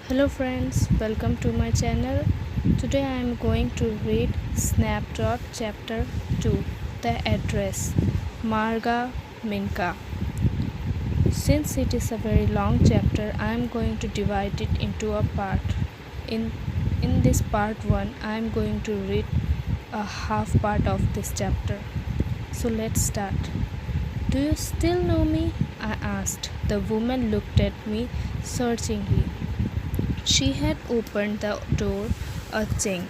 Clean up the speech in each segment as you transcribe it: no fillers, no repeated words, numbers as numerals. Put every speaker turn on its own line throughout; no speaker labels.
Hello friends, welcome to my channel. Today I am going to read Snapshot chapter 2, The Address, Marga Minka. Since it is a very long chapter, I am going to divide it into a part. In this part 1, I am going to read a half part of this chapter. So let's start. Do you still know me? I asked. The woman looked at me searchingly. She had opened the door a chink.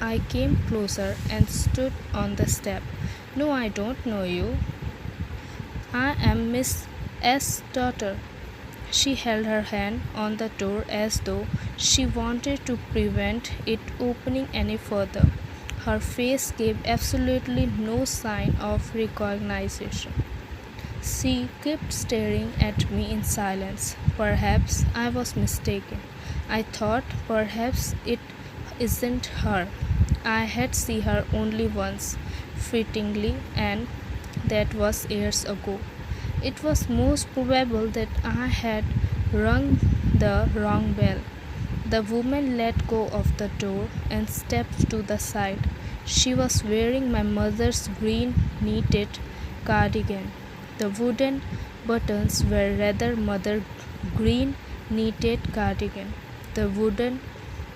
I came closer and stood on the step. No, I don't know you. I am Miss S.'s daughter. She held her hand on the door as though she wanted to prevent it opening any further. Her face gave absolutely no sign of recognition. She kept staring at me in silence. Perhaps I was mistaken. I thought perhaps it isn't her. I had seen her only once, fleetingly, and that was years ago. It was most probable that I had rung the wrong bell. The woman let go of the door and stepped to the side. She was wearing my mother's green knitted cardigan. The wooden buttons were rather mother green knitted cardigan. The wooden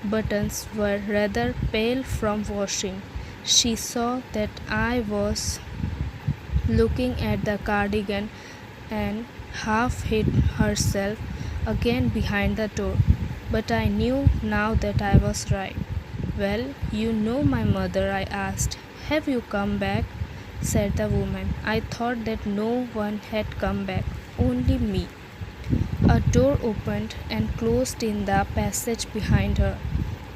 buttons were rather pale from washing. She saw that I was looking at the cardigan and half hid herself again behind the door. But I knew now that I was right. Well, you know my mother, I asked. Have you come back? Said the woman. I thought that no one had come back, only me. A door opened and closed in the passage behind her.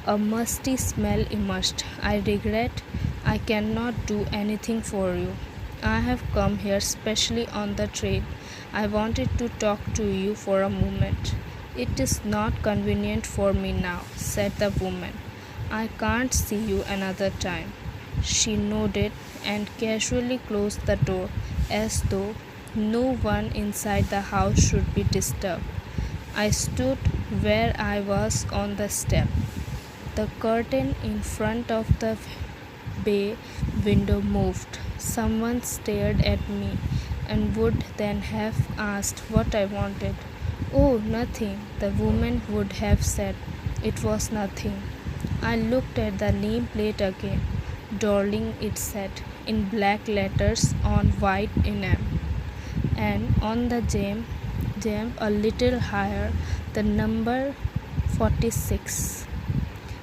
A musty smell emerged. I regret I cannot do anything for you. I have come here specially on the train. I wanted to talk to you for a moment. It is not convenient for me now, said the woman. I can't see you another time. She nodded and casually closed the door as though no one inside the house should be disturbed. I stood where I was on the step. The curtain in front of the bay window moved. Someone stared at me and would then have asked what I wanted. Oh, nothing, the woman would have said. It was nothing. I looked at the nameplate again. Darling, it said, in black letters on white enamel. And on the jam a little higher, the number 46.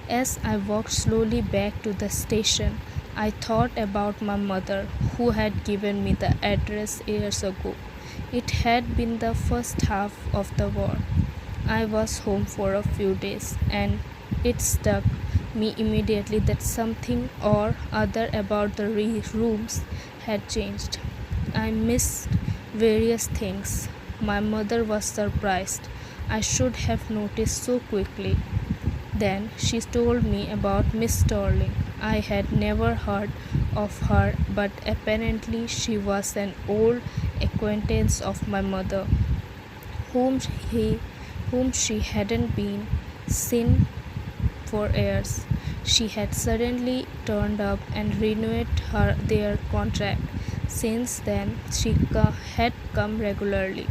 As I walked slowly back to the station, I thought about my mother, who had given me the address years ago. It had been the first half of the war. I was home for a few days, and it struck me immediately that something or other about the rooms had changed. I missed various things. My mother was surprised. I should have noticed so quickly. Then she told me about Miss Starling. I had never heard of her, but apparently she was an old acquaintance of my mother, whom she hadn't been seen for years. She had suddenly turned up and renewed their contract. Since then, she had come regularly.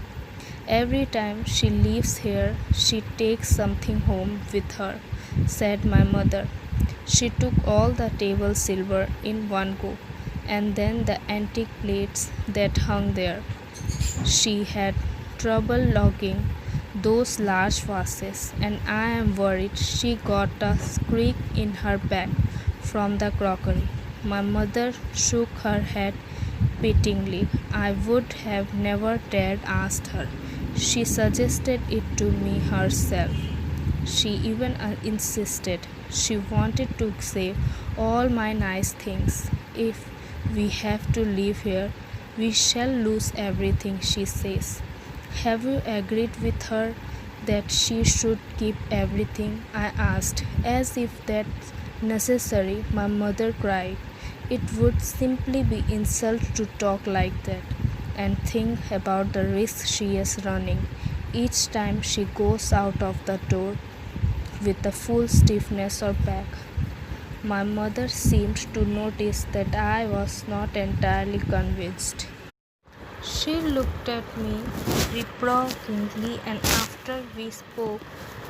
Every time she leaves here, she takes something home with her, said my mother. She took all the table silver in one go, and then the antique plates that hung there. She had trouble logging those large vases, and I am worried she got a squeak in her back from the crockery. My mother shook her head pityingly. I would have never dared ask her. She suggested it to me herself. She even insisted. She wanted to save all my nice things. If we have to leave here, we shall lose everything, she says. Have you agreed with her that she should keep everything? I asked. As if that's necessary, my mother cried. It would simply be insult to talk like that. And think about the risk she is running. Each time she goes out of the door, with a full stiffness or back. My mother seemed to notice that I was not entirely convinced. She looked at me reprovingly, and after we spoke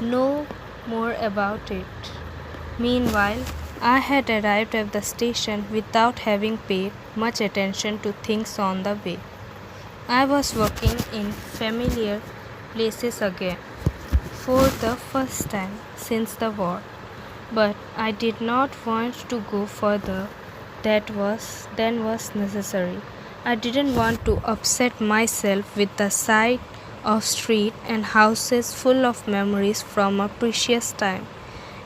no more about it. Meanwhile, I had arrived at the station without having paid much attention to things on the way. I was walking in familiar places again, for the first time since the war, but I did not want to go further than was necessary. I didn't want to upset myself with the sight of street and houses full of memories from a precious time.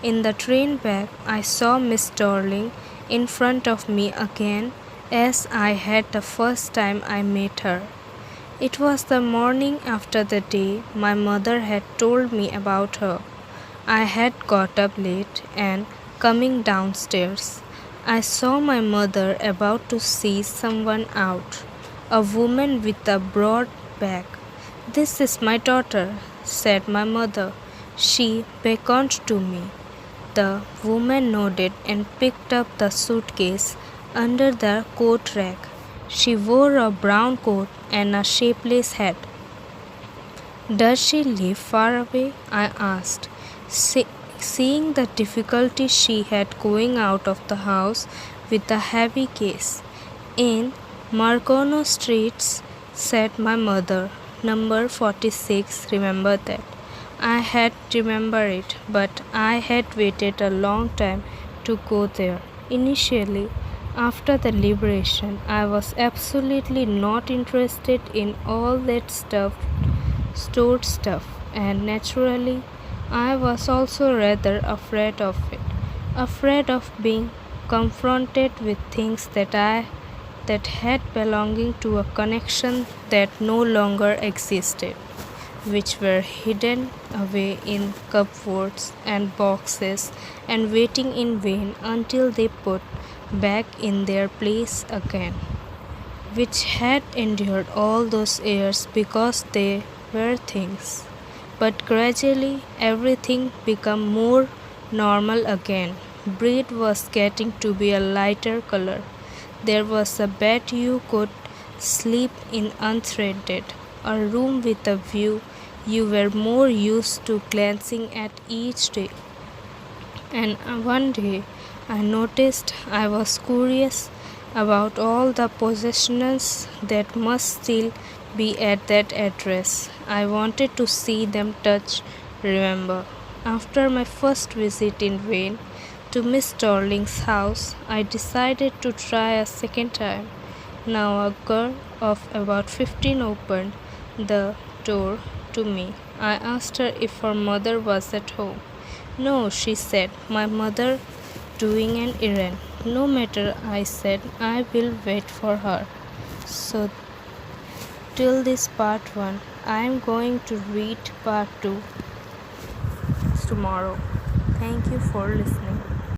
In the train back, I saw Miss Darling in front of me again, as I had the first time I met her. It was the morning after the day my mother had told me about her. I had got up late, and coming downstairs, I saw my mother about to see someone out, a woman with a broad back. "This is my daughter," said my mother. She beckoned to me. The woman nodded and picked up the suitcase under the coat rack. She wore a brown coat and a shapeless hat. "Does she live far away?" I asked, seeing the difficulty she had going out of the house with the heavy case. "In Marcano Streets," said my mother. "Number 46, remember that." I had remembered it, but I had waited a long time to go there. Initially, after the liberation, I was absolutely not interested in all that stored stuff, and naturally, I was also rather afraid of it, afraid of being confronted with things that had belonging to a connection that no longer existed, which were hidden away in cupboards and boxes and waiting in vain until they put back in their place again, which had endured all those years because they were things. But gradually everything became more normal again. Bread was getting to be a lighter color. There was a bed you could sleep in unthreatened, a room with a view you were more used to glancing at each day. And one day I noticed I was curious about all the possessions that must still be at that address. I wanted to see them, touch, remember. After my first visit in vain to Miss Darling's house, I decided to try a second time. Now a girl of about 15 opened the door to me. I asked her if her mother was at home. "No," she said, "my mother doing an errand." "No matter," I said, "I will wait for her." So till this part 1, I am going to read part 2 tomorrow. Thank you for listening.